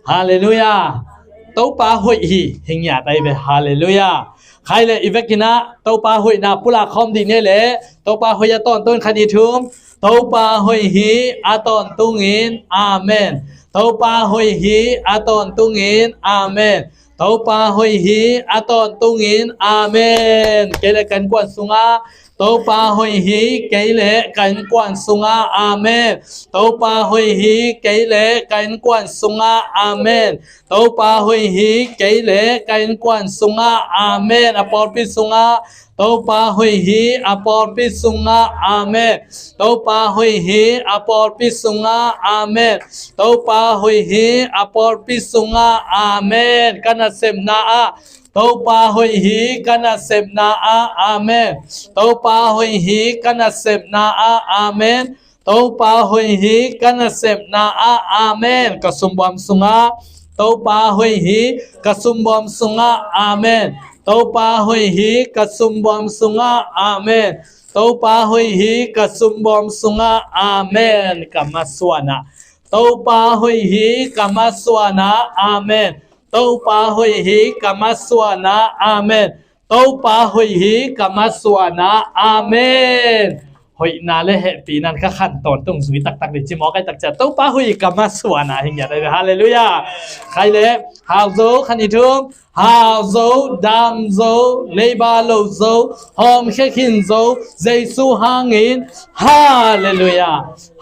ฮาเลลูยาเต้าป้าหุยหิหิงยาไตเบฮาเลลูยาใครเลยอีเวกินะเต้าป้าหุยนาปุลาคอมดีเนี่ยแหละเต้าป้าหุยตอนต้นคดีทุมเต้าป้าหุยหิอาตอนตุงินอาเมนเต้าป้าหุยหิอาตอนตุงินอาเมนเต้าป้าหุยหิอาตอนตุงินอาเมนเกลกันกวนสุงาเต้าป้าหุยหิเกลกันกวนสุงาอาเมนเต้าป้าหุยหิเกลกันกวนสุงาอาเมนเต้าป้าหุยหิเกลกันกวนสุงาอาเมนอปอลปิสุงาเต้าป้าหุยหิอปอลปิสุงาอาเมนเต้าป้าหุยหิอปอลปิสุงาอาเมนเต้าป้าหุยหิอปอลปิสุงาอาเมนกันเซมนาอาเต้าป้าหุยหิกันเซมนาอาเมนเต้าป้าหุยหิกันเซมนาอาเมนเต้าป้าหุยหิกันเซมนาอาเมนกสุมบอมสุงาเต้าป้าหุยหิกสุมบอมสุงาอาเมนเต้าป้าหุยหิกสุมบอมสุงาอาเมนเต้าป้าหุยหิกสุมบอมสุงาอาเมนกัมมาสวนาเต้าป้าหุยหิกัมมาสวนาอาเมนเต้าป้าหุยหิกัมมาสวนาอาเมนเต้าป้าหุยหิกัมมาสวนาอาเมนหอยนาเลเหปีนั้นก็ขั้นตอนตรงสุวิตักดิจิมอกันตักจะเต้าป้าหุยกัมมาสวนาเฮียได้ฮาเลลูยาใครเลยฮาวโซขันอิทุมฮาวโซดัมโซเลบาโลโซฮอมเชคินโซเจซูฮังอินฮาเลลูยา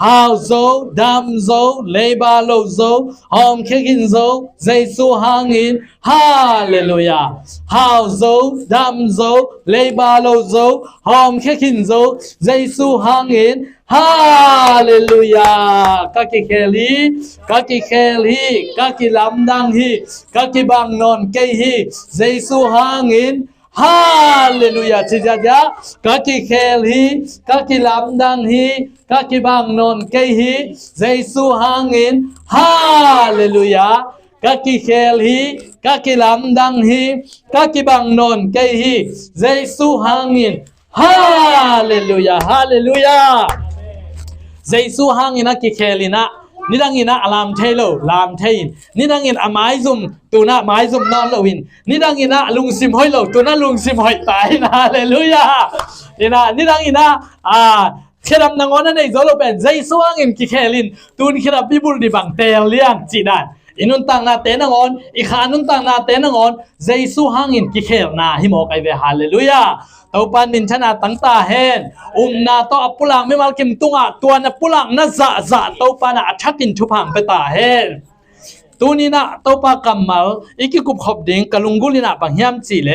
ฮาวโซดัมโซเลบาโลโซฮอมเชคินโซเจซูฮังอินฮาเลลูยาฮาวโซดัมโซเลบาโลโซฮอมเชคินโซเจซูฮังอินฮาเลลูยากากิเคลีกากิเคลีกากิลัมดังฮีกากิบังนอนเกฮีเจซูฮังอินฮาเลลูยาจิจาๆกากิเคลีกากิลัมดังฮีกากิบังนอนเกฮีเจซูฮังอินฮาเลลูยากากิเคลีกากิลัมดังฮีกากิบังนอนเกฮีเจซูฮังอินฮาเลลูยาฮาเลลูยาเจซูฮังอินะกิเคลินะนี่ดังอินะอลามเทโลลามเทอินนี่ดังอินอามายซุมตัวน่ะไม้ซุมนอนโลวินนี่ดังอินะลุงซิมหอยโลตัวน่ะลุงซิมหอยตายนะฮาเลลูยานี่ดังอินะเคดำนางอนนั่นเองโซโลเป็นเจซูฮังอินกิเคลินตุนเคดับปิบุลดิบังเตลเลียงจีดันอินุนตังนาเตนงอนอีขานุนตังนาเตนงอนเจซูฮังอินกิเคลนาฮิโมกไอเวฮาเลลูยาเต้าปันนินชนะตั้งตาเฮนนาโตอปุลังไม่มากิมตุงะตัวนับปุลังน่าจะเต้าปานะชักินชุพังไปตาเฮนตัวนี้นะเต้าปากำมัลอีกิกุบขบดิ่งกะลุงกุลินะบางยามจีเล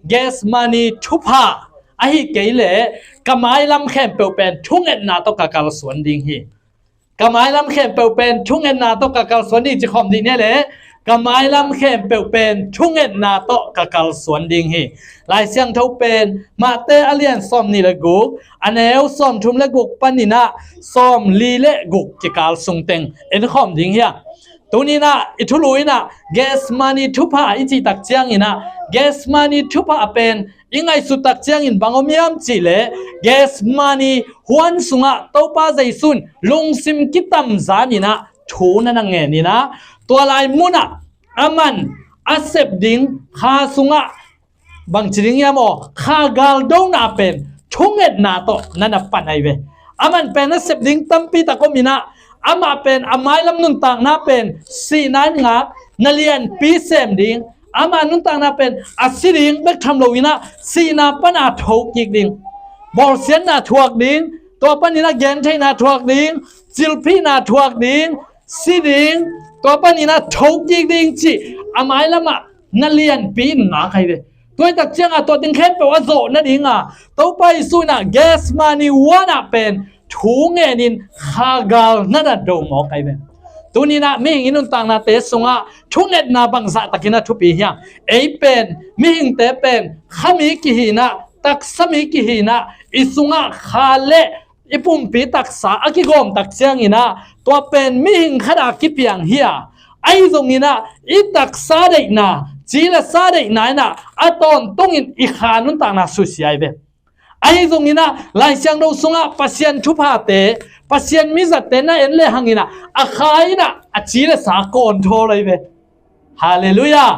เกสมานีชุพาไอฮิเกเลกะไม้ลำแขมเปลเป็นทุ่งเอ็นนาโตกะกาลสวนดิ่งฮีกะไม้ลำแขมเปลเป็นทุ่งเอ็นนาโตกะกาลสวนดิ่งจะขมดิ่งเนี่ยเลยกะไม้ลำแขมเปลเป็นทุ่งเอ็นนาโตกะกาลสวนดิ่งฮีลายเสียงเท่าเป็นมาเตอเลียนซ้อมนี่ละกุกอันเอวซ้อมทุ่มละกุกปันนี่นะซ้อมลีเละกุกกิกาลสุงเต็งเอ็นขอมดิ่งเฮียตัวนี้นะอิทุลุยนะเกสมานีทุพาอิจิตักเจียงอินะเกสมานีทุพาเป็นยังไงสุดตักเจียงอินบางอมียมจีเลเกสมานีฮวนสุงะเต้าป้าใจซุนลงซิมกิตัมซานี่นะทูนั่นเองนี่นะตัวลายมุนะอามันอาเซบดิ่งคาสุงะบางจริงยามอข้ากาลดงนาเป็นทุ่งเอ็ดนาโตนั่นน่ะปันไอเวอามันเป็นนักเสพดิ่งตั้มปีตะก็มีนะอามาเป็นอาไม้ลำนุนต่างน่าเป็นสีนั้นงักนัเลียนปีเสมดิ่งอามานุนต่างน่าเป็นอาศิดิ่งเบกทำโลวินะสีนาปันอาทกกิกดิ่งบอลเซียนนาทวกดิ่งตัวปันนี่นะเกนใช่นาทวกดิ่งจิลพีนาทวกดิ่งสีดิ่งตัวปันนี่นะทกกิกดิ่งจีอาไม้ละมะนัเลียนปีนาใครเวตัวตักเจียงตัวติงเข้มแปลว่าโซนั่นเองตัวไปสู้นะเกสมานีวานะเป็นทูเงินินขากาลนั่นโดมออกไปเป็นตัวนี้นะมิหิงนุนต่างนาเตสุงะทุเงินนาบังสะตะกินะทุปีเฮียเอเป็นมิหิงเตเป็นขมิกิหินะตักสมิกิหินะอิสุงะขาเลอิปุ่มปีตักษาอกิกอมตักเจียงอินะตัวเป็นมิหิงขดากิเปียงเฮียไอตรงนี้นะอิตักษาเด็กนะจีละซาเด็กไหนนะอะตอนต้องอินอีขานุนต่างนาสุสีไอเบไอตรงนี้นะลายเสียงเราสุงะปัสยันชุพาเตปัสยันมิจัดเตนะเอ็นเลหังอินะอะขายนะอะจีละสากอนโทเลยเบ hallelujah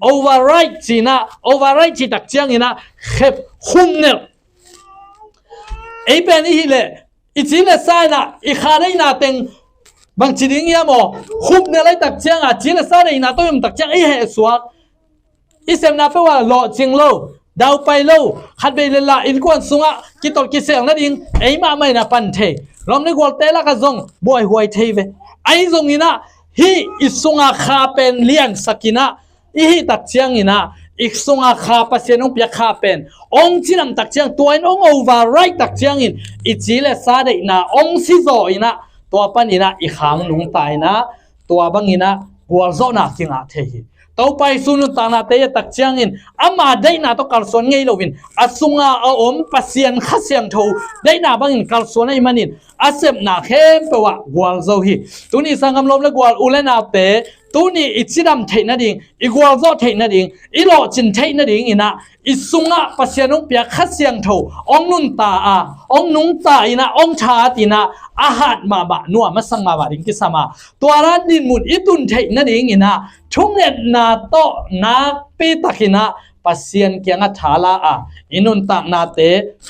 override จีนะ override จีตักเจียงอินะเข็บคุมเนี่ยไอ้เป็นอีเล่อีจีเล่สายนะอีขาได้นาเต็งบางจีดิ้งยามอคุมเนี่ยไรตักเจียงอ่ะจีเล่สายได้นาต้องยมตักเจียงไอ้เหตุสวกอีเซมนาเฟว่าหล่อจริงโลดาวไปโลขัดไปเลยละอินกวนสุงะกิตอลกิเสียงนั่นเองไอ้มาไม่น่ะปันเทลองนึกว่าเตละก็ซงบ่อยหวยเทเวไอ้ซงนี่นะฮีอิสุงะคาเป็นเลี้ยงสกินะอีฮีตักเจียงนี่นะอีสุงะคาปัสเซนองเปียคาเป็นองจีนำตักเจียงตัวอินองโอเวอร์ไรตักเจียงอินอีจีเลสาเดนะองซิโซอินะตัวปันอินะอีขางนุงตายนะตัวบังอินะกัวโซนากิงอาเทฮีตัวไปสุนุตานาเตยตักเจียงอินอามาได้นาต้องการส่วนไงเราวินอาสุงาอาอมปัสเซียนขัดเสียงทูได้นาบางอินการส่วนไอ้มันอินอาเซบนาเข้มเปว่ากวาลโซฮีตัวนี้สังคมลมและกวาลอุเลนาเตตัวนี้อิจิดำเทนั่นเองอีกวาลโซเทนั่นเองอีโลจินเทนั่นเองอินะอิสุงาปัสเซียนุเปียขัดเสียงทูองนุนตาอาองนุงตาอินะองชาตินะอาหารมาบะนัวมาสังมาบะริงกิสมาตัวร้านดินมุนอิตุนเทนั่นเองอินะทุ่งเน็ตนาโตนาปีตักินะปัสเซียนเกียงอัฐาลาอาอินุนตักนาเต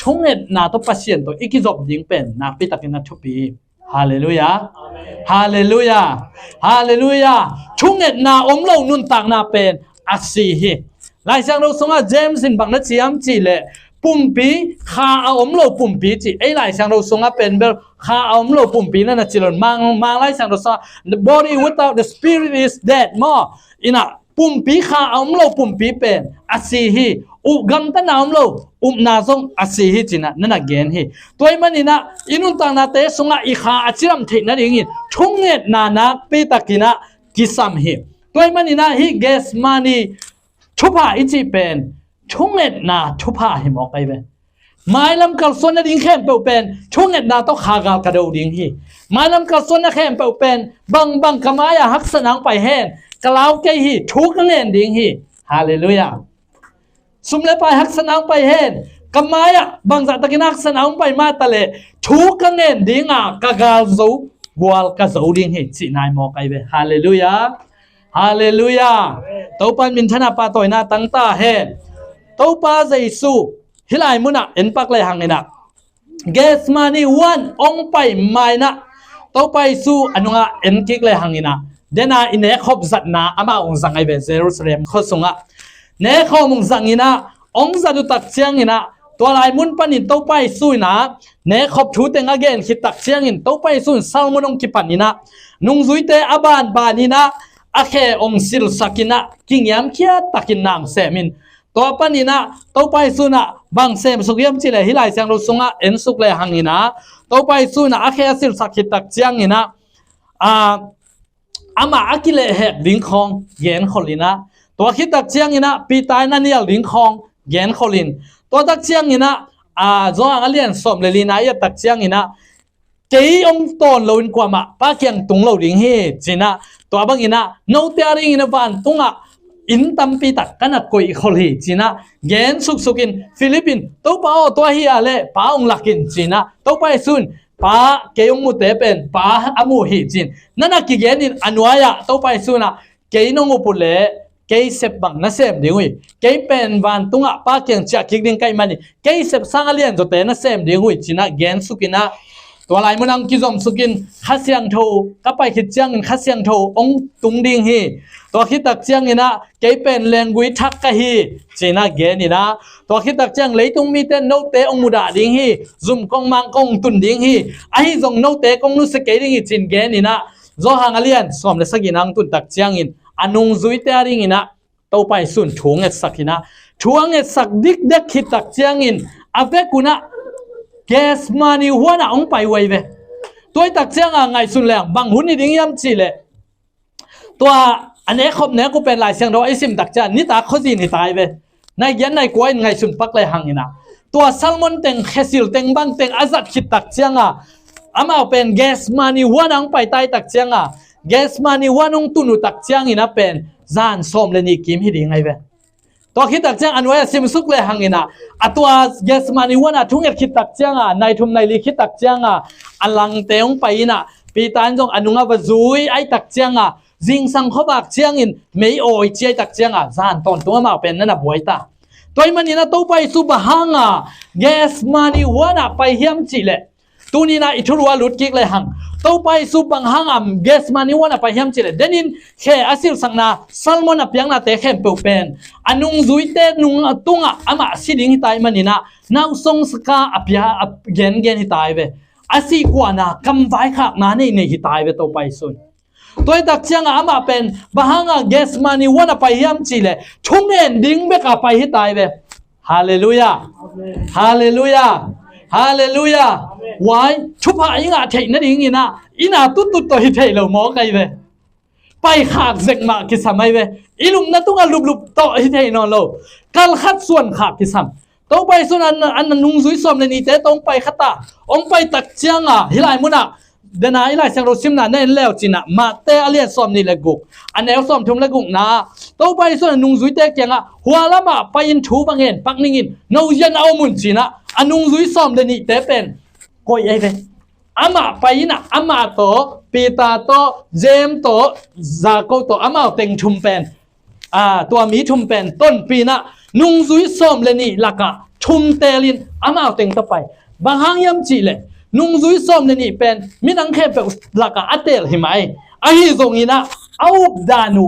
ทุ่งเน็ตนาโตปัสเซียนโตอีกิจบยิงเป็นนาปีตักินะทุปีฮาเลลูยาฮาเลลูยาฮาเลลูยาทุ่งเน็ตนาอมโลนุนตักนาเป็นอัสซีฮีหลายเสียงเราส่งว่าเจมส์สินบังนัดเสียมจีเลปุ่มปีข้าเอาอมโลปุ่มปีจีไอ้หลายเสียงเราส่งว่าเป็นเบลข้าเอาอมโลปุ่มปีนั่นนะจีหล่นมังหลายเสียงเราส่ง the body without the spirit is dead มออินะปุ่มปีข้าเอาอมโลปุ่มปีเป็นอัสซีฮีอุกัมตันเอาอมโลนาส่งอัสซีฮีจีนะนั่นน่ะเกณฑ์ฮีตัวมันนี่นะอินุนตังนาเตส่งว่าอีข้าอัจฉริยะเทนั่นเองทุ่งเงินนานักปีตะกินะกิสามฮีตัวมันนี่นะฮีเกสมานีทุพาอิจิเป็นทุ่งเน็ตนาทุพาหิมออกไปเป็นไม้ลำกระสวนนั่นดิ้งเข้มเปเป็นทุ่งเน็ตนาต้องขากากระดูดิ้งฮีไม้ลำกระสวนนั่นเข้มเปเป็นบังกมายาหักสนังไปแห่งกล่าวแก่ฮีทุกเงินดิ้งฮีฮาเลลูยาสมเลไปหักสนังไปแห่งกมายาบางจากตะกินักสนังไปมาตะเลทุกเงินดิ้งอ่ะกะกาจูกวาลกะจูดิ้งฮีจีนายมอกไปเป็นฮาเลลูยาฮาเลลูยาตัวปันมินธนาปาตัวนาตั้งตาเฮตัวป้าใจสู้ฮิลายมุนะเอ็นปักเลยหังเงินะเกสมานีวันองไปไม่นะตัวไปสู้อนุงะเอ็นกิกเลยหังเงินะเดน่าอินเนคบจัดนาอามาองสังไอเบเซรุสเลมข้อสงะเนคอมงสังเงินะองจัดุตักเชียงเงินะตัวลายมุนปันินตัวไปสู้นะเนคบทูเตงเกนคิดตักเชียงเงินตัวไปสู้ซาลมุนองกิปันนี่นะนุงซุยเตอบานบานี่นะอาเคองสิลสักินะกิงยามเคียตักินนางเซมินตัวปันนี่นะตัวไปสู้นะบางเซมสุกยามจิเลฮิไลเซียงรุสุงะเอ็นสุกเลยหังนี่นะตัวไปสู้นะอาเคสิลสักิตักเจียงนี่นะอามาอากิเลเหกลิงคองเย็นขลินะตัวคิดตักเจียงนี่นะปีตายนั่นเนี่ยลิงคองเย็นขลินตัวตักเจียงนี่นะจงอาเลียนสมเลลีนะยตักเจียงนี่นะเกี่ยงตอนเราอินกว่ามาป้าเกียงตุงเราดิ้งเฮจีนะตัวบางอินะโนเตอริงอินวันตุงอ่ะอินตัมปีตักกันนักกุยขลีจีนะเกนสุกินฟิลิปปินส์ตัวป้าตัวเฮียเล่ป้าองลักินจีนะตัวไปซุนป้าเกี่ยงมุเตเป็นป้าอามูฮีจีนนั่นนักกิเกนินอันวายะตัวไปซุนอ่ะเกี่ยงงอุปุเล่เกี่ยเสพบังนั่นเสพดิ้งวิเกี่ยเป็นวันตุงอ่ะป้าเกียงจากกิดิ้งไกมันนี่เกี่ยเสพสังเลียนตัวเตนั่นเสพดิ้งวิจีนะเกนสุกินะตัวลายมันอังกิจอมสุกินขัดเสียงโทก็ไปคิดเจียงขัดเสียงโทองตุงดิ่งฮีตัวคิดตักเจียงนี่นะเกี่ยเป็นแรงกุยทักกะฮีจีน่าเกนี่นะตัวคิดตักเจียงเลยตุงมีเต้นโนเตองมุดาดิ่งฮีซุ่มกองมังกองตุนดิ่งฮีไอ้จงโนเตกองนุสเกดิ่งฮีจีนเกนี่นะโจหางเลียนสมเลสกินังตุนตักเจียงอินอนุงจุยเตอริ่งนะตัวไปสุนช่วงเอ็ดสักนะช่วงเอ็ดสักดิกเด็กคิดตักเจียงอินอาเวกุนะเกสมานีหัวน่ะองไปไว้เวตัวตักเจียงไงสุนแรงบางหุ่นนี่ดิ้งยำจีเลยตัวอันนี้ครบเนี่ยกูเป็นหลายเสียงเราไอ้ซิมตักเจียงนี่ตาเขาจีนี่ตายเวในยันในกวยไงสุนปักเลยหังนี่นะตัวซัลมอนเต็งเคซิลเต็งบังเต็งอาซัดคิดตักเจียงอามาเป็นเกสมานีหัวน่ะองไปตายตักเจียงเกสมานีหัวน้องตุนุตักเจียงนี่นะเป็นจานส้มเลนี่กิมฮิดิ้งไงเวตัวคิดตักเจียงอันไว้ซิมสุกเลยหังนี่นะตัวเกสมานีหัวน่ะทุ่งเอ็ดคิดตักเจียงในทุ่มในลีคิดตักเจียงอันลังเตงไปนะปีตานจงอนุงาวจุยไอตักเจียง จิงสังเขาบักเชียงอินไม่โอยเจียตักเชียงอ่ะจานตอนตัวมาเป็นนั่นน่ะบวยตาตัวมันนี่นะตัวไปสุบหังอ่ะเกสมานีวันอ่ะไปเฮียมจิเลตัวนี้นะอิทุรัวลุดกิกเลยหังตัวไปสุบังหังอ่ะเกสมานีวันอ่ะไปเฮียมจิเลเดนินแค่อาศิลสังนาซัลมอนอ่ะเพียงน่ะเตะเข้มเปเป็นอันนุงจุยเตนุงตุงอ่ะอามาสิลิงหิตายมันนี่นะน้าส่งสกาอภิยาเกนหิตายเวอาศิกว่านะคำไว้ขักนาเนี่ยหิตายเวตัวไปสุนตัวตักเชียงอามาเป็นบางอ่ะเกสมานีวันไปเฮียมจิเลทุ่งเงินดิ้งเบกไปฮิตายเวฮาเลลูยาฮาเลลูยาฮาเลลูยาไว้ชุบหายิงอาเทนั่นเองนะอินาตุตุตัวฮิตเราหมอไกเวไปขาดเสกมาคิดสมัยเวอิลุมนั่นต้องลุบต่อฮิตนอนเราการขัดส่วนขาดคิดซ้ำต้องไปส่วนอันนุ่งซุยสมเลยนี่แต่ต้องไปขัดตาองไปตักเชียงอ่ะฮิไลมุนะเดนายไลเสียงรถซิมน่ะเน่นแล้วจินะมาเตอเลียนซ้อมนี่ละกุกอันเอลซ้อมทุ่มละกุกนะตัวไปส่วนนุ่งซุยเตะเกียงอ่ะหัวละมาไปยินทูบังเงินปักนิ่งินนูยันเอามุนจินะอันนุ่งซุยซ้อมเลยนี่เตะเป็นก็ยัยเวอามาไปนะอามาโตปีตาโตเจมโตซาโกโตอามาเต็งชุมเป็นตัวมีชุมเป็นต้นปีนะนุ่งซุยซ้อมเลยนี่ละกะชุมเตลินอามาเต็งต่อไปบางหังยำจีเลยนุ่งซุยซ้อมนี่เป็นมินังเคเป็นหลักอัตเตลหิมายอาฮิซงอินะเอาดานุ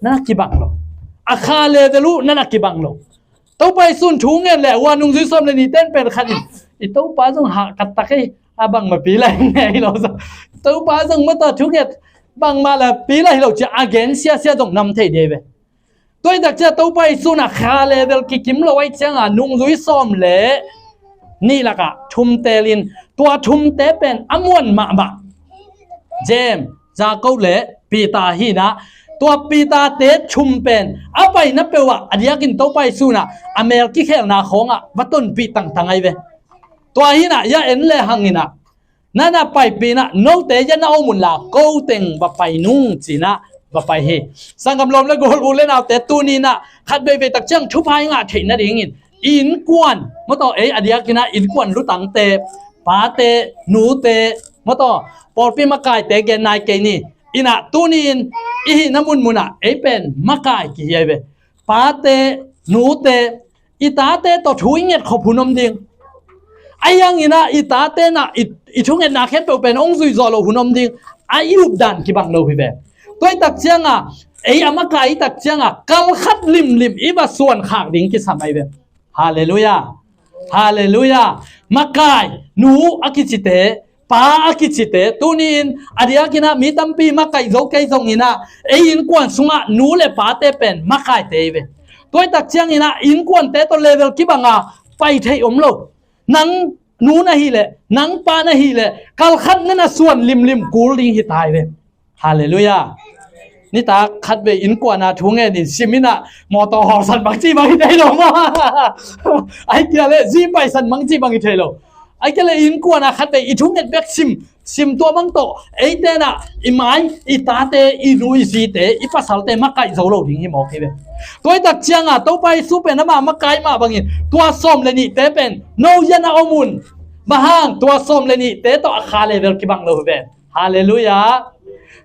นั่นกิบังโลอาคาเลเวลูนั่นกิบังโลตัวไปสุนทุงเงินแหละว่านุ่งซุยซ้อมนี่เต้นเป็นขันอีตัวป้าจงหักกัดตะกี้อาบังมาปีไรไงเราตัวป้าจงมาตัดทุกเงินบังมาแล้วปีไรเราจะอาเกนเสียจงนำเทเดเวตัวดักจะตัวไปสุนอาคาเลเวลกิมเราไว้เจ้านุ่งซุยซ้อมเละนี่ละกะชุมเตลินตัวชุมเตเป็นอมวนมาบะเจมจาเกาเลปีตาฮีนะตัวปีตาเตชุมเป็นเอาไปนับเปว่าอันยากินตัวไปสูนะอเมริกาแค่นาของอ่ะวัดต้นปีต่างๆไอเวตัวฮีนะยาเอ็นเลหังนะนั่นไปปีนะโนเตยันเอามุนละโกเต็งบะไปนุ่งจีนะบะไปเฮสังกำลมและโกลบุเลนเอาแต่ตัวนี้นะขัดไปไปตักเชิงชุบพายงาเทนนั่นเองอินกวนมต่ออันยากินะอินกวนรู้ตังเตปาเตนูเตมต่อปอปีมากายเตเกนนายเกนี่อินะตูนีนอีน้ำมุนมุนะเป็นมากายกี่ยัยเวปาเตนูเตอิตาเตต่อถุยเงียดขบุนมดิงไอยังอินะอิตาเตนะอิทุงเงินนาแค่เป็นองค์สุยจอโลหุนมดิงไอรูปดันกี่บังโลพิเวตัวตักเชียงอ่ะอามากายตักเชียงอ่ะกัลขัดลิมอีบะส่วนขากดิงกี่สมัยเวฮาเลลูยาฮาเลลูยามักกายนูอากิจิเตปาอากิจิเตตูนินอดียกินะมีตัมปีมักกายโจเกยจงอินะอินกวนสุงะนูเลปาเตเป็นมักกายเตเวตัวตักเชียงอินะอินกวนเตตัวเลเวลกิบังอ่ะไปเทอมโลนังนูนะฮีเลนังปานะฮีเลกัลขัดนั่นส่วนลิมกูลิงฮิตายเวฮาเลลูยานี่ตาคัดไปอินกว่านาทุ่งเงินนี่ซิมินะมอตอหอสันบางจีบางทีเรามาไอ้เกล้จีไปสันบางจีบางทีเราไอ้เกล้อินกว่านาคัดไปอิทุ่งเงินแบกซิมตัวบางโตไอ้เตนะอิไม้อิตาเตอินุอิซีเตอิปัสสาวะเตมักไก่โซโลทิ้งหิมโอเคเว้ยตัวตักเชียงอ่ะตัวไปสู้เป็นน้ำมักไก่มาบางอย่างตัวส้มเลยนี่เตเป็นโนยันอามุนมาห่างตัวส้มเลยนี่เตต่ออาคาเลเวลกิบังโลเว้ยฮาเลลูยา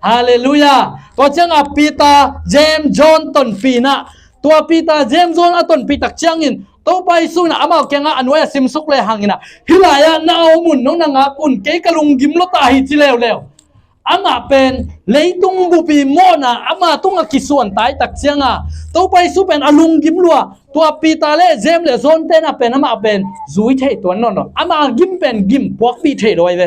ฮาเลลูยาตัวเจ้าปีตาเจมจอนต้นปีนะตัวปีตาเจมจอนต้นปีตักเจ้าอินตัวไปสู้นะอามาเก่งอันว่าซิมสุกเลยหังอินะฮิลายะนาเอามุนน้องนางกุนเกยกะลุงกิมลตาฮิจิแล้วอามาเป็นเลยตุงบุปีโมนะอามาตุงกิส่วนตายตักเจ้าตัวไปสู้เป็นอลุงกิมลัวตัวปีตาเลเจมเลจอนเตนะเป็นอามาเป็นจุยเทตัวนนอามากิมเป็นกิมพวกปีเทด้วยเว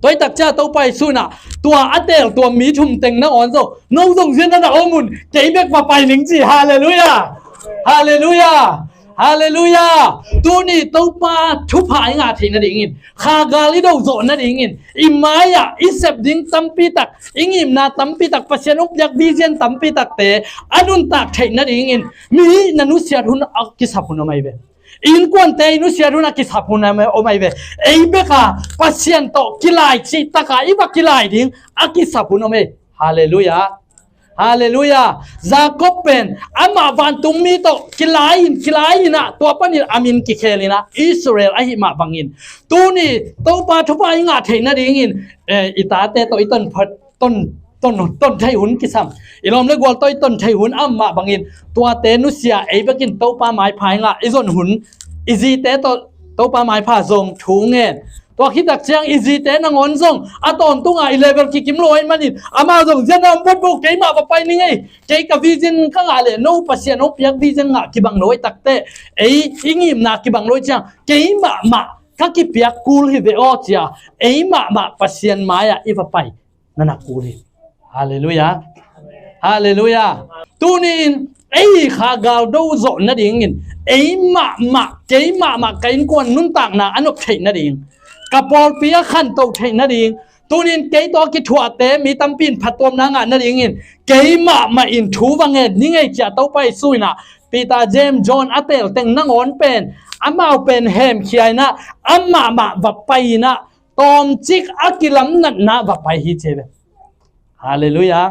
ตัวตักเจ้าตัวไปสู้นะตัวอัตเตลตัวมีชุมเต็งนะอ่อนโซน้องส่งเสียงนั่นนะโอมุนเกย์เบกมาไปหนิงจีฮาเลลูยาฮาเลลูยาฮาเลลูยาตัวนี้ตัวป้าชุบหายงาทิ้งนั่นเองขากาลิโดโซนั่นเองอิมายาอิเซบดิ้งตัมปีตักอิงอิมนาตัมปีตักปัสยานุปยักบีเจนตัมปีตักเตอนุนตักเทนั่นเองมีนันุเสียทุนอักกิสับหุนไม่เบอินกวนเตนุเสียรุนักกิสับหุนไม่โอไม่เบไอ้เบกาปัสยันโตกิไลจิตกาอิบักกิไลดิ้งอักกิสับหุนไม่ฮาเลลูยาฮาเลลูยาจาคอบเป็นอามาวันตุมีโตกิไลนะตัวปนิอามินกิเคลินะอิสราเอลไอหิมาบังอินตัวนี้ตัวปาทุบายงาเทนั่นเองอิตาเตโตอิต้น ต้นไทยหุ่นกิซ้ำอีลอมเล็กวอลต้นไทยหุ่นอ้ำมาบังอินตัวเตนุเสียไอ้บักินโตปาไม้พายงะไอ้ส่วนหุ่นอีจีเตโตปาไม้พาทรงถูเงินตัวคิดตักเชียงอีจีเตนังอนทรงอะตอนตุ้งไอเลเวลกิมลอยมันอินอามาทรงเจนนำบุกเกยมาไปนี่ไงเกยกับวิจินข้างอะไรโน้ปัสยาโนเปียกวิจินงะกิบังลอยตักเตไอ้อิงิมนากิบังลอยเชียงเกยมาข้ากิเปียกกูลฮิเวอเจียไอ้มาปัสยานมายาอีฟไปนั่นนักกูลิฮาเลลูยาฮาเลลูยาตูนินไอ้ข้ากาวดูโซนนั่นเองไอ้มาเกยมาเกยกวนนุ่นต่างนาอันนบเทนนั่นเองกับปอลเปียขันโตเทนนั่นเองตูนินเกยตัวกิถั่วเตมีตั้มปินผัดตัวนางานนั่นเองเกยมาอินทูวังเงินนี่ไงจะต้องไปสู้นะปีตาเจมจอห์นอัตเตลเต็งนั่งอ่อนเป็นอามาเป็นแฮมเขียนะอามาวับไปนะตอมจิกอักิลัมนั่นนะวับไปฮิเจเบฮาเลลูยา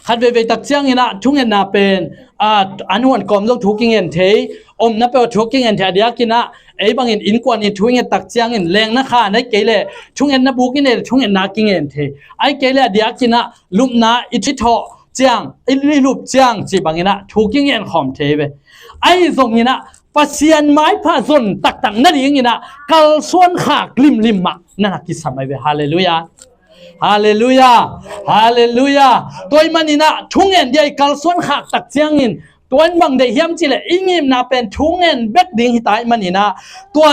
ขัดเวตักเชียงนะทุ่งเงินนาเป็นอันวันกอมต้องทุกเงินเทอมนับเป็นทุกเงินเทเดียกินะไอ้บางเงินอินกวนอินทุ่งเงินตักเชียงเงินแรงนะค่ะในเกลี่ยทุ่งเงินนับบุกินเนี่ยทุ่งเงินนากิเงินเทไอ้เกลี่ยเดียกินะลุมนาอิทิทอเจียงไอ้รูปเจียงจีบางเงินนะทุกเงินขอมเทไปไอ้ตรงเงินนะปัสยานไม้พาส่วนตักนั่นเองนะกัลส่วนขากลิมมานั่นกิสมัยเวฮาเลลูยาฮาเลลูยาฮาเลลูยาตัวมันนี่นะทุ่งเงินเดียกัลส่วนขากตักเจียงอินตัวบางเดียมจิเลอิงิมนาเป็นทุ่งเงินเบ็ดดิ่งหิตายมันนี่นะตัว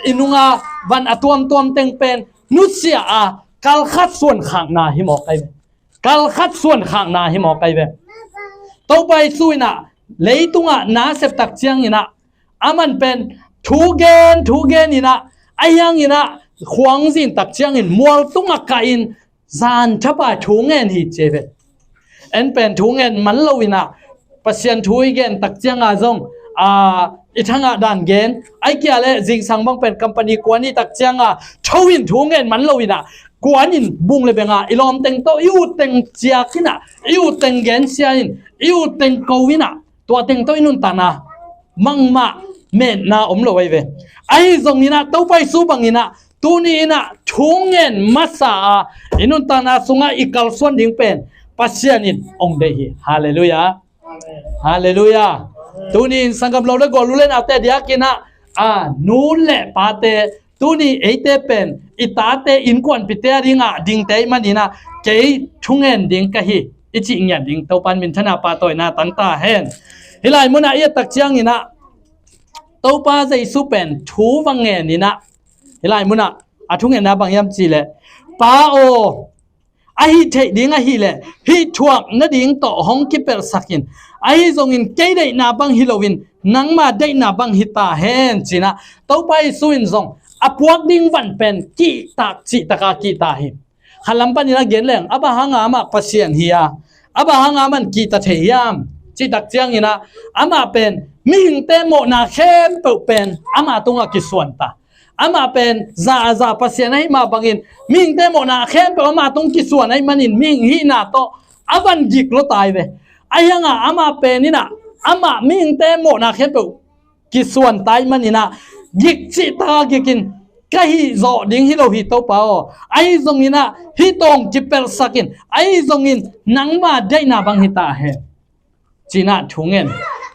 อินุงาวันอตัวมเต็งเป็นนุเสียกัลขัดส่วนขางนาหิมอกไกเวกัลขัดส่วนขางนาหิมอกไกเวต่อไปสู้นะเลยตุงนาเสพตักเจียงนี่นะอามันเป็นทุเกนนี่นะไอ้ยังนี่นะขวางสินตักเชียงอินมัวตุงกาอินจานทับทุเงินฮิเจเวเอ็นเป็นทุเงินมันเลวินะปัสยันทุยเกนตักเชียงอาจงอีทั้งด่านเกนไอ้เกี่ยเลยจิงสังบังเป็นคอมพานีกวนนี่ตักเชียงทวินทุเงินมันเลวินะกวนอินบุงเลยเป็นอีลอมเต็งโตอิวเต็งเจียกินะอิวเต็งเกนเซียอินอิวเต็งโกวินะตัวเต็งโตอินุนตานะมังมาเมนนาอมโลไว้เวไอ้ตรงนี้นะต้องไปสู้บังนี้นะตัวนี้นะทุ่งเงินมาสาอินุนตานาสุงาอีกลส่วนดิ่งเป็นปัสยานินองเดฮีฮาเลลูยาฮาเลลูยาตัวนี้สังกัปเราได้กอลุเล่นเอาแต่เดียกินะนูเล่ปาเตตัวนี้เอเตเป็นอิตาเตอินกวนปิเตริงดิ่งเตมันนี่นะเกยทุ่งเงินดิ่งกะฮีอิจิงยันดิ่งตัวปันมินธนาปาตอยนาตันตาเฮนฮิลายมุนาเอตักเจียงนี่นะตัวป้าใจสุเป็นทูวังเงินนี่นะฮิลายมุนาทุ่งเงินนะบางยามจีเลยป้าโอไอฮิเทดิ้งไอฮิเลยฮิทวงนั่นดิ้งต่อห้องกิเปอร์สักินไอทรงอินเกยได้นาบังฮิโลวินนังมาได้นาบังฮิตาเฮนจีนะตัวไปสุอินทรงพวกดิ้งวันเป็นกีตากจีตากากีตาหิมขันลำปันนี่นะเกณฑ์แรงบหังอามาปัสยันเฮียบหังอามันกีตาเทียมจิตักเจียงนี่นะอามาเป็นมิงเตโมนาเข้มเปเป็นอามาตุงกิส่วนตาอามาเป็นซาปัสยาให้มาบังอินมิงเตโมนาเข้มเปอามาตุงกิส่วนให้มันอินมิงฮีนาโตอาวันจิกโลตายเวไอ้ยังอามาเป็นนี่นะอามามิงเตโมนาเข้มเปกิส่วนตายมันนี่นะยิกจิตากินก็ฮิโซดิ้งฮิโลฮิโตเปาไอ้ตรงนี้นะฮิตงจิเปลสักินไอ้ตรงนี้นังมาได้นาบังฮิตาเฮจีน่าทุ่งเงิน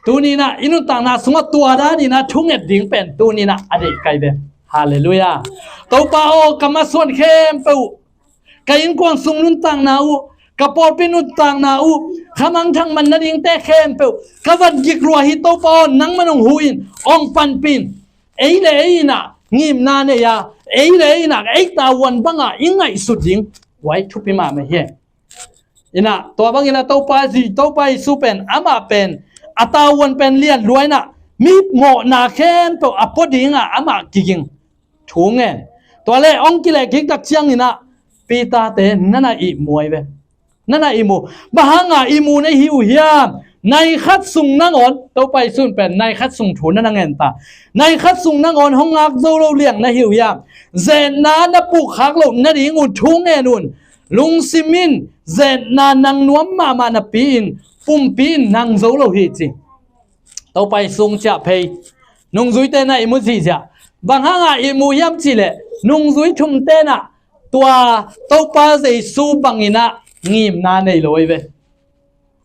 ตัวนี้นะอินุตังนาสมตัวด้านี่นะทุ่งเงินดิ่งเป็นตัวนี้นะอดีตไกลเบฮาเลลูยาตัวป้าโอกำมาส่วนเข้มเปาไกอินกวางสุงนุนตังนาอูกระปอดเป็นนุนตังนาอูขมังทั้งมันนั่นดิ่งแต่เข้มเปากวันกิกรัวฮิโตปอนนังมันองหูอินองปันปินเอ้เลยนะงิมนาเนี่ยเอ้เลยนะไอ้ตาวันบังยังไงสุดดิ่งไว้ทุบไปมาไม่เหี้ยอินะตัวบางอินะตัวไปสู้เป็นอามาเป็นอัตาวันเป็นเลียนรวยนะมีหมอนาแค้นตัวอปดิงอามากิงถูงเงินตัวเล่องกิเลกิกตักเชียงนี่นะปีตาเตนั่นน่ะอีมวยเวนั่นน่ะอีมูบางอีมูในหิวเฮียมในคัดสุงนั่งอ่อนตัวไปสู้เป็นในคัดสุงถูนั่นเงินตาในคัดสุงนั่งอ่อนห้องงักโซโลเลียงในหิวเฮียมเจนนานะปุกหักหลุดนั่นอีงูถูงเงินนุ่นลุงซิมินเจนนานังนวมมานะปีนปุ่มปีนนังโซโลฮิจิต่อไปส่งจะเพย์นุ่งจุยเตนะอิมุจิจะบางครั้งอิมุยามจิเลนุ่งจุยชุมเตนะตัวต่อไปจะสู้บางอินะ ngim na nei loi ve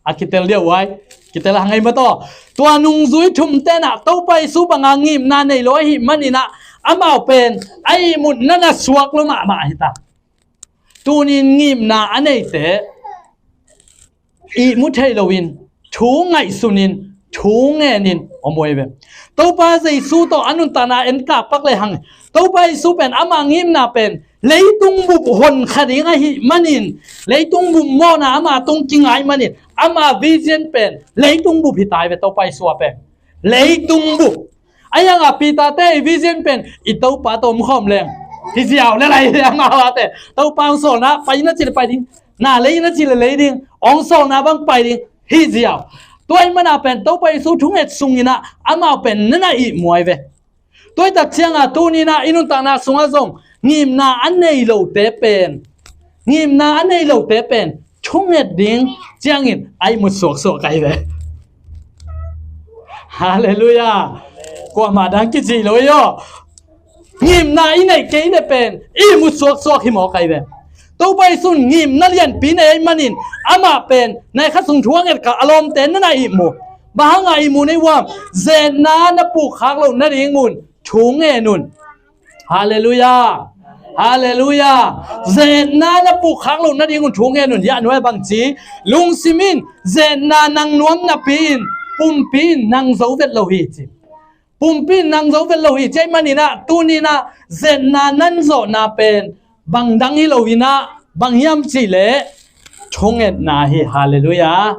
akitel dia wai kitel hangai ma to tua nung zui thum te na to pai su banga ngim na nei loi hi manina amao pen ai mun nana suak lo ma hi ta tunin ngim na anei te i mu thei lowin thu ngai sunin thu nge nin omoi ve to pa zai su to anun ta na en ka pak le hang to pa su pen ama ngim na pen leitung bu hon khadi nga hi manin leitung bu mo na ama tung kingai manin ama vision pen leitung bu hitai ve to pa su pen leitung bu ayang apita te vision pen i to pa tom khom leng hi jiao le lai ama te to pa so na pai na chi pai ding na lấy nó chỉ là lấy đi ông sau na băng bay đi hi diao tôi mà na pen tôi bay số thùng hết sung ina ama pen nena i muai ve tôi đặt chiang à tu ni na inun ta na sung a zong ngim na an nei lo te pen ngim na an nei lo te pen thùng hết ding chiang in ai một suộc cái ve hallelujah qua mà đang cái gì rồi yo ngim na i nei cái ne pen i một suộc hi mo cái ve tôi bay sun ngim na lian pin ai manin ama pen nai kha sung thuang et ka alom ten na i mu bahanga i mu nei wam zen na na pu khak lo na ring mun thu nge nun hallelujah hallelujah zen na na pu khak lo na ring mun thu nge nun ya noi bang chi lung simin zen na nang nuam na pin pum pin nang zo vet lo hi chi pum pin nang zo vet lo hi chai manina tu ni na zen na nan zo na pen bang dang hi lo hina bang hiam chi le chonget na hi hallelujah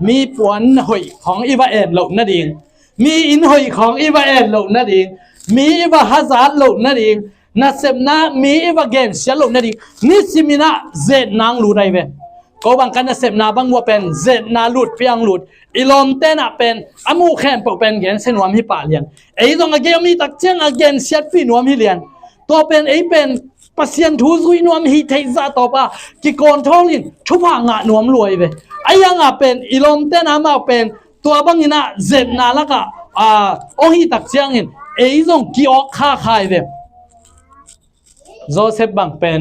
mi puan hoi khong iwa en lo na ding mi in hoi khong iwa en lo na ding mi iwa hazard lo na ding na sep na mi iwa gen sia lo na ding ni simina zet nang lu dai ve ko bang kan na sep na bang wa pen zet na lut piang lut ilom te na pen amu khem po pen gen senwam hi pa lian ei dong age mi tak chang again siat pi nuam hi lian to pen ei pen pasien thu zui nuam hi thei za to pa ki controlin thu pa nga nuam luai ve ayanga pen ilom te na ma pen to bangina zet na la ka o hi tak chiang in ei zong ki ok kha khai ve Joseph bang pen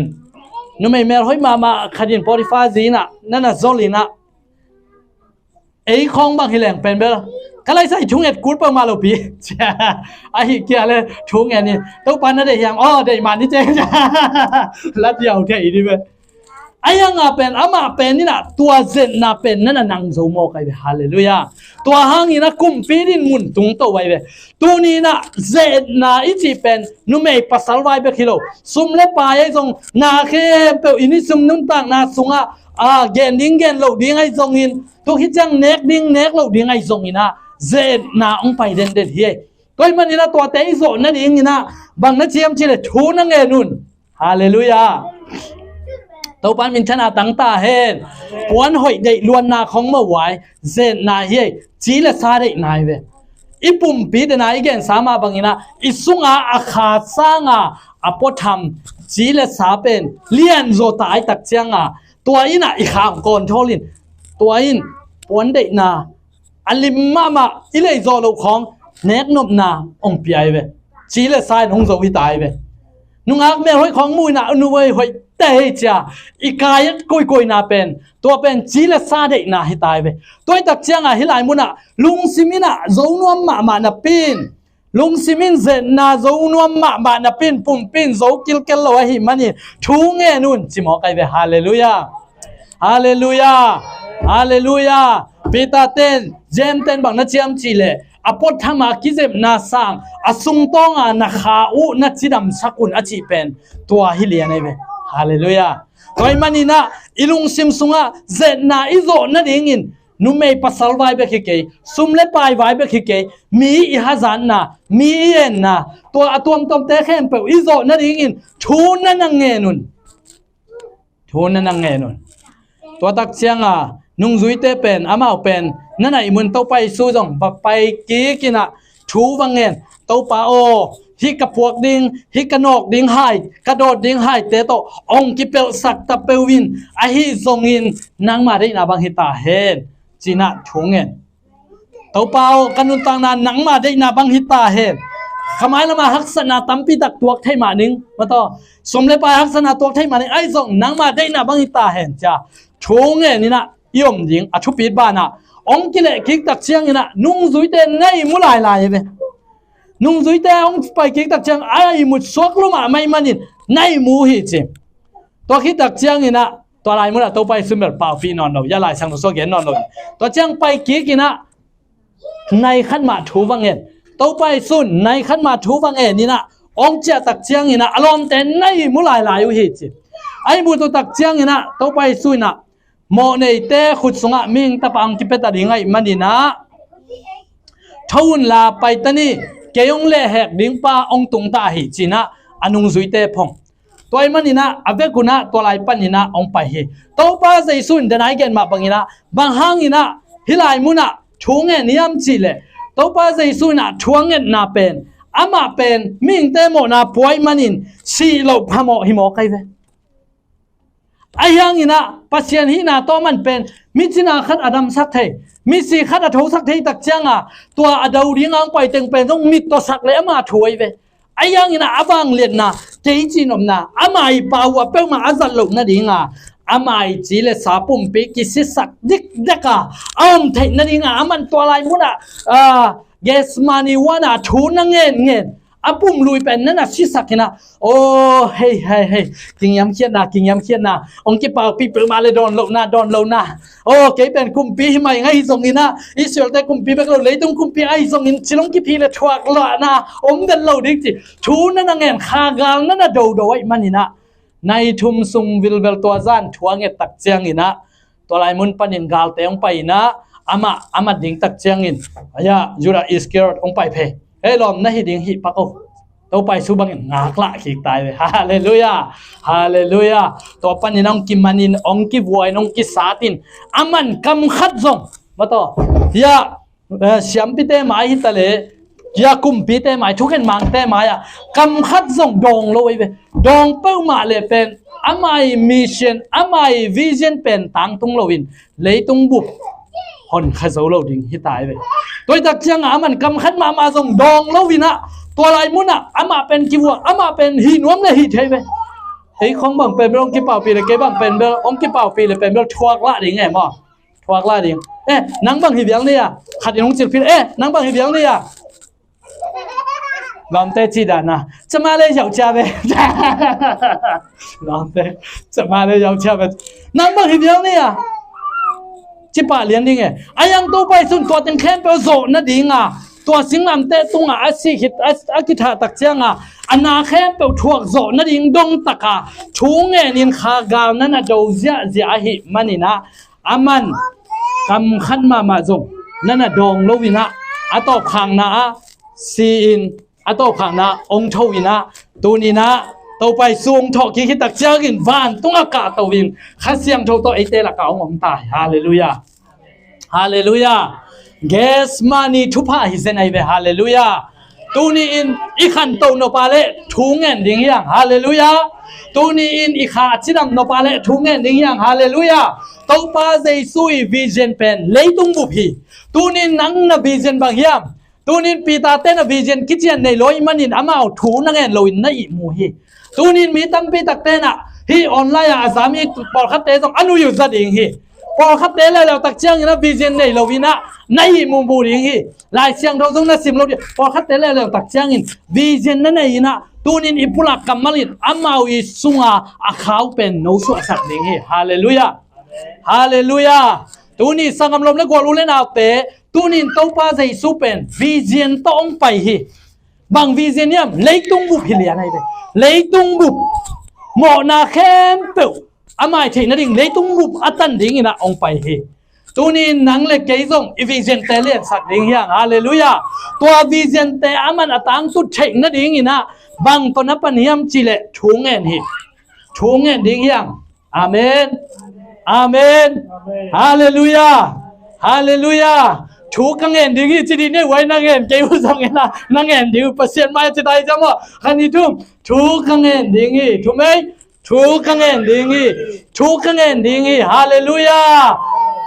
nu mai mer hoi ma khadin porifa zina nana zolina ei khong bang hileng pen bel kalai sai chung et kut pa ma lo pi a hi kia le chung en ni to pan na de yang de man ni che lat yau thei di be ayanga pen ama pen ni na tua zen na pen nana nang zo mo kai be hallelujah tua hang ina kum pi din mun tung to wai be tu ni na zen na i chi pen nu mei pasal wai be kilo sum le pa ai jong na khe pe ini sum nun tang na sunga gen ding gen lo ding ai jong in tu hi chang nek ding nek lo ding ai jong ina zen na ong pai den den hi toi man ina to te zo na ding ina bang na chiam chi le thu na nge nun hallelujah tàu pan min thana tang ta hen puan hoi dei luan na khong ma wai zen na hi chi la sa dei nai ve ipum pi de na igen sama bangina isunga akha sanga apotham chi la sa pen lian zo ta ai tak changa tua ina i kham controlin tua in puan dei na alim mama ilei zo lo khong nek nop na ong pi ai ve chi la sa nong zo hi tai ve nungak me hoi khong mui na nu wei hoi te cha ikai koi na pen to pen chi la sa de na hi tai ve toi tak chianga hi lai muna lung simina zo nuam ma na pin lung simin zen na zo nuam ma na pin pum pin zo kil kel lo hi mani thu nge nun chi mo kai ve hallelujah hallelujah hallelujah pita ten jem ten bang na chiam chi le apot thama kizem na sang asung tonga na kha u na chidam sakun achi pen tua hi lian ai ve hallelujah toy manina ilung sim sunga zen na izo na dingin nu mei pasal vai be ki ke sumle pai vai be ki ke mi I hazan na mi en na to atom tom te khem pe izo na dingin thu na nge nun to tak chianga nung zui te pen amao pen nana imun to pai su jong ba pai ki kina thu wangen to pa o hi ka puak ding hi ka nok ding hai ka dot ding hai te to ong ki pel sak ta pewin a hi zongin nang ma dei na bang hi ta hen china thungen to pao kanun tang na nang ma dei na bang hi ta hen khamai lama haksana tampi tak tuak thai ma ning ma to somle pa haksana tuak thai ma ning ai zong nang ma dei na bang hi ta hen cha ชูเงี้ยนี่นะยมยิงอชุปิดบ้านะองกิเลกิกตักเชียงนี่นะนุ่งจุยเต้ในมุลายลายเว้นุ่งจุยเต้องไปกิกตักเชียงไอ้มุดสวกลุมาไม่มันนี่ในมูหิจิตัวคิดตักเชียงนี่นะตัวลายมุละตัวไปซึมแบบเปล่าฟีนอนเราอย่าลายสังตัวสวกเย็นนอนเราตัวเชียงไปกิกนะในขั้นมาถูวังเงินตัวไปสุนในขั้นมาถูวังเงินนี่นะองเจ้าตักเชียงนี่นะอารมณ์แต่ในมุลายลายอยู่หิจิไอ้บุตรตักเชียงนี่นะตัวไปสุนนะโมเนเตขุดสงะมิงตะปังกิเปตาดิงไงมันนี่นะทุนลาไปตานี่เกยงเล่แหกดิงป้าองตุงตาหิจีนะอนุงซุยเตพงตัวมันนี่นะอเวกุนะตัวลายปันนี่นะองไปเฮตัวป้าใจสุนเดนไอเกนมาบังนี่นะบางห้างนี่นะฮิลายมุนะช่วงเงินนิยมจีเลตัวป้าใจสุนนะช่วงเงินนาเป็นอามาเป็นมิงเตโมนาป่วยมันนี่สีโลพามอหิมอใครเวไอ้ยังนี่นะปัจเจียนหินาตัวมันเป็นมิจินาขัดอดัมสักเทมิสีขัดอโถสักเทตักเจียงอ่ะตัวอดาวดิ้งอังไปเต็งเป็นต้องมิตัวสักเลยอามาช่วยเวไอ้ยังนี่นะอาบังเลียนนะเจจีนอมนะอามาอีป่าวเป้ามาอาจัลลุนะดิ้งอ่ะอามาอีจีเลสาปุ่มปีกิสิสักดิกเด็กอ่ะอ้อมเทนะดิ้งอ่ะอามันตัวลายมุดอ่ะเยสมานีวานะทูนังเงินอาปุ่มลุยเป็นนั่นน่ะชิสักนะโอ้เฮ้กินยำเขียนนะองค์กิปาปีเปิดมาเลยโดนโลนะโอ้เก๋เป็นกุมปีมาอย่างไงส่งนี่นะอิสราเอลแต่กุมปีเบกเราเลยต้องกุมปีไอ้ส่งนี่ชิลงกิพีเลยทวักละนะอมเดินเราดิจิทูนั่นน่ะเงินขากาลนั่นน่ะโดไอ้มันนี่นะในทุ่มซุงวิลเวลตัวจานทวงเงตักเจียงนี่นะตัวลายมุนปันยิงกาลแต่องไปนะอามาดิ่งตักเจียงอินอย่ายูราอิสเกิร์ตองไปเพเฮ้ยลอมนะฮิดิ่งฮิปักโอตัวไปสู้บังงากละขีดตายเลยฮาเลลูยาตัวปันนี่น้องกิมันินองกิบวยน้องกิสาตินอามันกำขัดซงมาต่อยาเสียมพิเตมาฮิตะเลยากุมพิเตมาทุกเห็นมังเตมายากำขัดซงดองเลยเว้ดองเป้ามาเลยเป็นอามัยมิชชั่นอามัยวิชั่นเป็นตังตุงโลวินเลยตุงบุบหอนขจาวเราดิ่งฮิตายไปตัวตักเชียงอามันกำขัดมาส่งดองเราวินะตัวลายมุนอ่ะอามาเป็นกิวอามาเป็นหินวมเลยหิเทไปเฮ้ยของบังเป็นองกิเป่าปีเลยเก็บบังเป็นองกิเป่าปีเลยเป็นทวกละดิ่งไงมั่ทวกละดิ่งนังบังหิเบียงเนี่ยขัดยังจิตพิษนังบังหิเบียงเนี่ยลองเตจีดานะจะมาเลย有家呗ลองเตจะมาเลย有家呗นังบังหิเบียงเนี่ยจิป่าเลี้ยงดิ่งไงไอ้ยังตัวไปสุนตัวจังแค่เป็นโซนดิ่งอ่ะตัวสิงลำเตตุงอาศิหิตอากิธาตักเจียงอ่ะอนาแค่เปิดทวกโซนั่นเองดงตะกาชูงเงินินขากาวนั่นน่ะดูเสียหิมันนี่นะอามันกำขันมาจงนั่นน่ะดงโลวินะอาตบขังนะซีอินอาตบขังนะองค์ทวินะตัวนี้นะตัวไปสูงทอกิตักเจียงอินวานตุงอากาศตัววินข้าเสียงตัวไอเตละกาองค์ตายฮาเลลูยาเกสมานีทุพาฮิเซนไอเวฮาเลลูยาตูนี้อินอีขันโตนปาเลทุงเงินดิ่งยังฮาเลลูยาตูนี้อินอีขาชิดำนปาเลทุงเงินดิ่งยังฮาเลลูยาตัวป้าใจซุยวิเจนเป็นเลยตุงบุพีตูนี้นังนะวิเจนบางอย่างตูนี้ปีตาเต้นวิเจนคิดเจนในลอยมันอินอามาเอาทูนังเงินลอยนั่นอีมูฮีตูนี้มีตั้งปีตักเต้นอ่ะฮีออนไลน์อาสามีปอลคัตเต้ส่งอนุยุสดิ่งฮีพอคัตเต้แล้วตักเชียงนะวิเจนในลอยนะในมุมบูริงฮีลายเชียงเราต้องนัดสิมเราดิพอคัตเตเลเราตักเชียงอินวิเจนนั่นเองนะตูนินอิปุลักกัมมาลินอามาวิสุงาอาขาวเป็นโนสุสักดิงฮีฮาเลลูยาตูนิสังกัมลมเล็กกว่ารู้เล่นเอาเตตูนินตัวป้าใจสุเป็นวิเจนต้องไปฮีบางวิเจนเนี่ยเลยตุงบุพิเลียนไอเดเลยตุงบุหมอนาเข้มเปวอามาเทนดิ่งเลยตุงบุอัตันดิ่งนะองไปฮีตัวนี้นังเล็กเกยส่งอีวิเจนเตเลียนสักดิ่งยังฮาเลลูยาตัววิเจนเตอามันอัตังสุดเชงนั่นดิ่งนะบางตัวนับปนิยมจิเลชูงเงินดิ่งยังอาเมนฮาเลลูยาชูกังเงินดิ่งจีดีเนี่ยไว้นังเงินเกยส่งเงินนะนังเงินดิ่งเปอร์เซ็นต์มาจะได้จังวะคันนี้ทุ่มชูกังเงินดิ่งถูกไหมชูกังเงินดิ่งฮาเลลูยา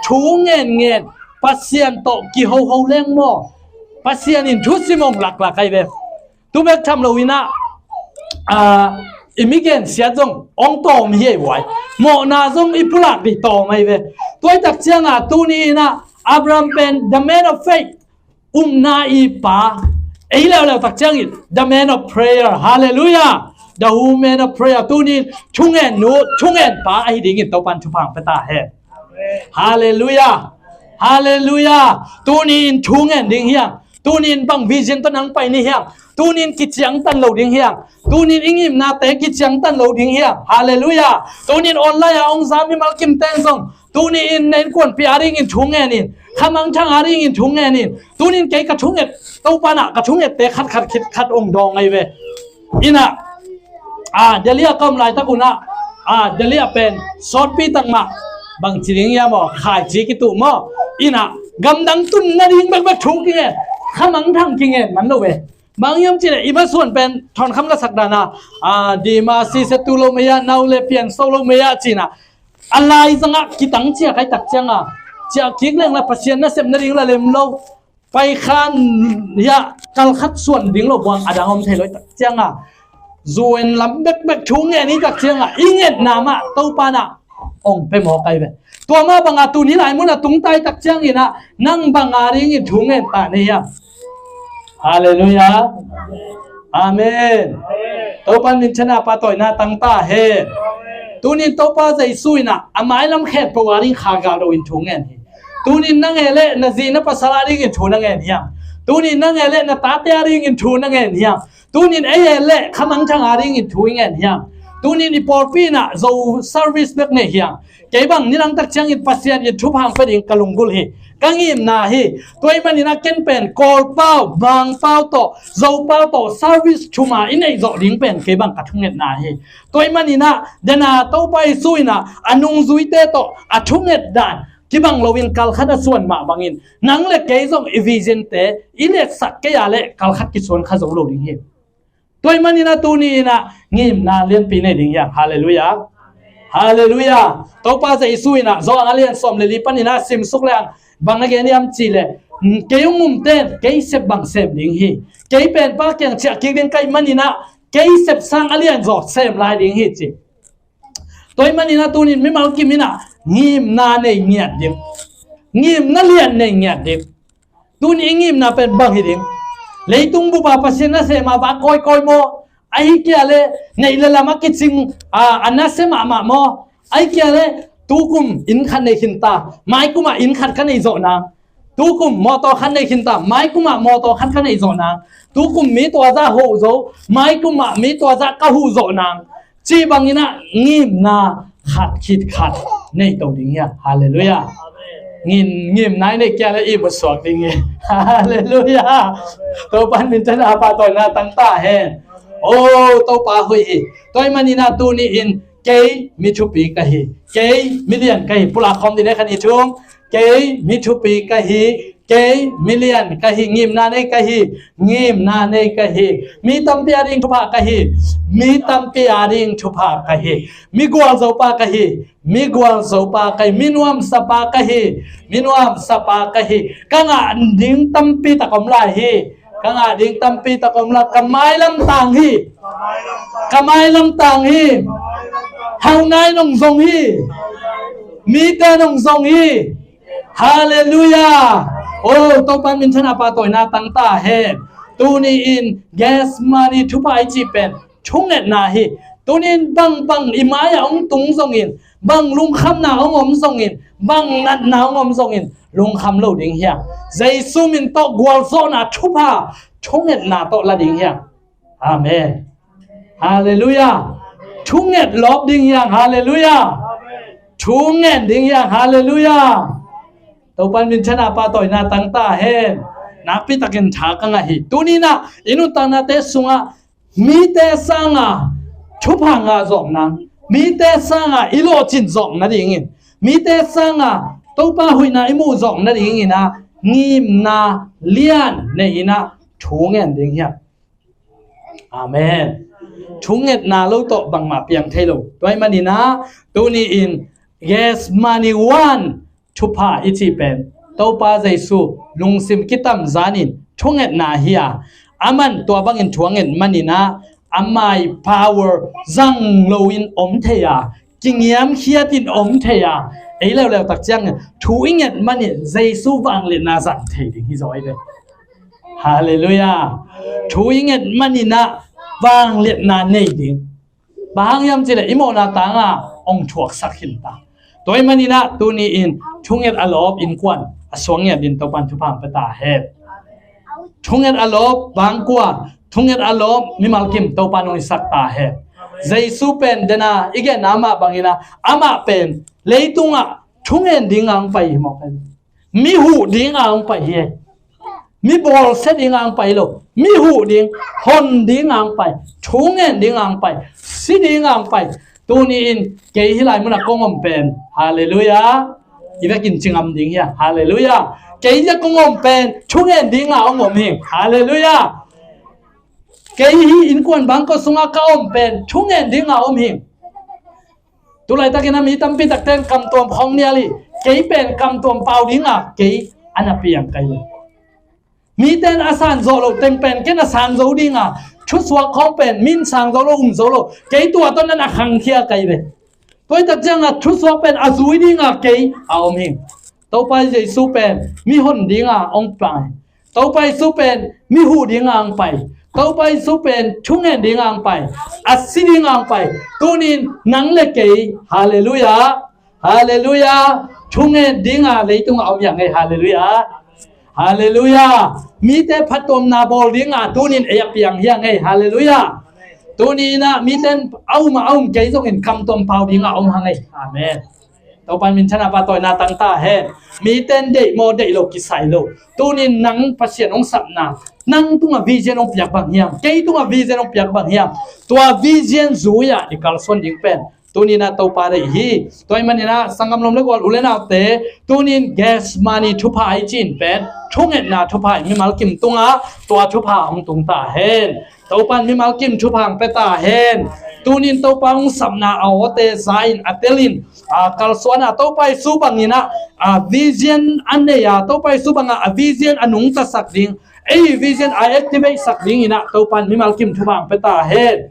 ชูเงินปัสยานโตกี่เขาเลี้ยงมั่วปัสยานินทุสิมงหลักไอเวทุเบกทำเราวินะ immigrant sia jong ong tom hi wai mo na jong ipulak di to mai ve toi tak changa tu ni na Abraham pen the man of faith na I pa ei la tak chang it the man of prayer hallelujah the woman of prayer tu ni chungen nu chungen pa ai ding in to pan chu phang pa ta he hallelujah hallelujah tu ni in chungen ding hiang tu ni bang vision tan ang pai ni hiang tu ni ki chiang tan lo ding hiang tu ni ingim na te ki chiang tan lo ding hiang hallelujah tu ni online ong sami mal kim ten song tu ni in nen kon pi aring in chungen in khamang chang aring in chungen in tu ni ke ka chunget to pa na ka chunget te khat khit khat ong dong ai ve ina delia kom lai ta kuna delia pen sot pi tang ma bang chiring ya mo khai chi ki tu mo ina gam dang tun na ding bak bak thu ki nge khamang thang ki nge man lo ve bang yam chi le iba suan pen thon kham la sak dana di ma si se tu lo me ya nau le pian so lo me ya chi na alai zanga ki tang chia kai tak changa chia ki leng la pasien na sem na ring la lem lo pai khan ya kal khat suan ding lo bang adangom thei loi tak changa zuen lam bek bek thu nge ni tak changa inget na ma to pa na ong pe mo kai ve tua ma banga tu ni lai mun na tung tai tak chang ina nang banga ring i thu nge ta ne ya hallelujah amen to pan min chana pa toy na tang ta he tu ni to pa zai sui na amai lam khet pa waring kha ga ro in thu nge ni tu ni nang ele na zi na pasala ring in thu na nge ni ya tu ni nang ele na ta te ring in thu na nge ni ya tu ni ele khamang chang ring in thu nge ni ya tu ni ni por pi na zo service bek ne hiang ke bang ni lang tak chang in pasien in thu phang pa ding kalungul hi kangim na hi toy man ni na ken pen call pao bang pao to zo pao to service chuma in ei zo ding pen ke bang ka thunget na hi toy man ni na dana to pai sui na anung zui te to a thunget dan ki bang lovin kal khada suan ma bangin nang le ke zong evision te ile sak ke ya le kal khat ki suan kha zo lo ding hi toy man ni na tu ni na ngim na lien pi ne ding ya hallelujah hallelujah to pa za isui na zo alian som le li pan ni na sim suk le bang na ge ni am chi le ke yung mum ten ke sep bang sep ding hi ke pen pa kyang cha ki den kai man ni na ke sep sang alian zo sem lai ding hi chi toy man ni na tu ni mi mal ki mi na ngim na ne ngiat dim ngim na lian ne ngiat dim tu ni ngim na pen bang hi ding leitung bu ba pasin na se ma ba koi koi mo ai kia le nei la lama ki ching anna se ma ma mo ai kia le tu kum in khan nei hin ta mai kuma in khat khan nei zo na tu kum mo to khan nei hin ta mai kuma mo to khan khan nei zo na tu kum mi to za ho zo mai kuma mi to za ka hu zo na chi bangina ngim na khat khit khat nei to ding ya hallelujah ngim nai nei kia le i bo swak ding hallelujah to pan min chana pa to na tang ta he to pa hui toy manina tu ni in ke mi thu pi ka hi ke million ka hi pula khom di ne khan i chung ke mi thu pi ka hi ke million ka hi ngim na nei ka hi ngim na nei ka hi mi tam pi aring thupa ka hi mi tam pi aring thupa ka hi mi gwal zo pa ka hi mi gwal zo pa ka hi minuam sapa ka hi minuam sapa ka hi kanga ding tam pi ta kom la hi kanga ding tam pi ta kom la kamai lam tang hi kamai lam tang hi hau nai nong zong hi mi ta nong zong hi hallelujah to pan min chana pa toy na tang ta he tu ni in gas money thu pai chi pen chung net na hi tu ni bang bang imaya ong tung zong in bang lung kham na ong om zong in bang nat na ong om zong in lung kham lo ding hiang zai su min to gwal zo na thu pa chung net na to la ding hiang amen hallelujah chung net lob ding hiang hallelujah chung net ding hiang hallelujah to pan min chana pa toy na tang ta hen na pi takin tha ka nga hi tu ni na inu ta na te sunga mi te sanga thu pha nga zong na mi te sanga ilo chin zong na ding in mi te sanga to pa hui na imu zong na ding ina ngim na lian ne ina thu ngen ding hiam amen thu nget na lo to bang ma piang thai lo toy mani na tu ni in yes money one thu pa ichi pen to pa zai su lung sim kitam zanin thunget na hiya aman to bangin thuangen manina amai power zang loin thea kingiam khiatin thea ấy leo tắc chăng thu inget mani Giêsu vang lên na zang thei ding hi zoi de hallelujah thu inget mani na vang lên na nei ding bang yam chile imo na tanga ong thuak sakhin ta toy mani na tu ni in thunget alop in kwan aswangya din to pan thu pam pata he thunget alop bang kwa thunget alop mi malkim to panong sakta he Giêsu pen dena ige nama bangina ama pen leitunga thungen dingang pai mo pen mi hu dingang pai he mi bol set dingang pai lo mi hu ding hon dingang pai thungen dingang pai si dingang pai tu ni in ke hilai muna kongom pen hallelujah ibe kin chingam ding ya hallelujah ke ja kongom pen thungen dinga ongom hing hallelujah ke hi in kon bang ko sunga ka om pen thungen dinga om hing tu lai takina mi tampi takten kam tom khong nia li ke pen kam tom pau dinga ke anapiang kai le mi ten asan zo lo ten pen ken asan zo dinga chu suak khong pen min sang zo lo zo lo ke tua ton na khang thia kai le toi tak jang a chu suak pen azui dinga ke a om hing to pai Giêsu pen mi hon dinga ong pai to pai su pen mi hu dinga ang pai tau pai su pen thungen dingang pai asi dingang pai tunin nang le ke hallelujah hallelujah thungen dinga leitung au yang ngai hallelujah hallelujah mi te phatom na bol dinga tunin ayak piang hiang ngai hallelujah tunina mi ten au ma au ke jong in kam tom pau dinga om hangai amen tau pan min chana pa toy na tang ta he mi ten de mo de lo ki sai lo tunin nang pasien ong sap na nang tunga vision ong piak bang hiam ke tunga vision ong piak bang hiam tua vision zuya ikal son ding pen tunina to pa de hi toy manina sangam lom le gol ulena te tunin gas money thu pa ai chin pen thunget na thu pa mi mal kim tunga tua thu pa ong tung ta hen to pan mi mal kim thu phang pe ta hen tunin to pa ong samna awote zain atelin kalswana to pai su bangina vision ane ya to pai su banga vision anung ta sak ding ei vision I activate sak ding ina to pan mi mal kim thu bang pe ta he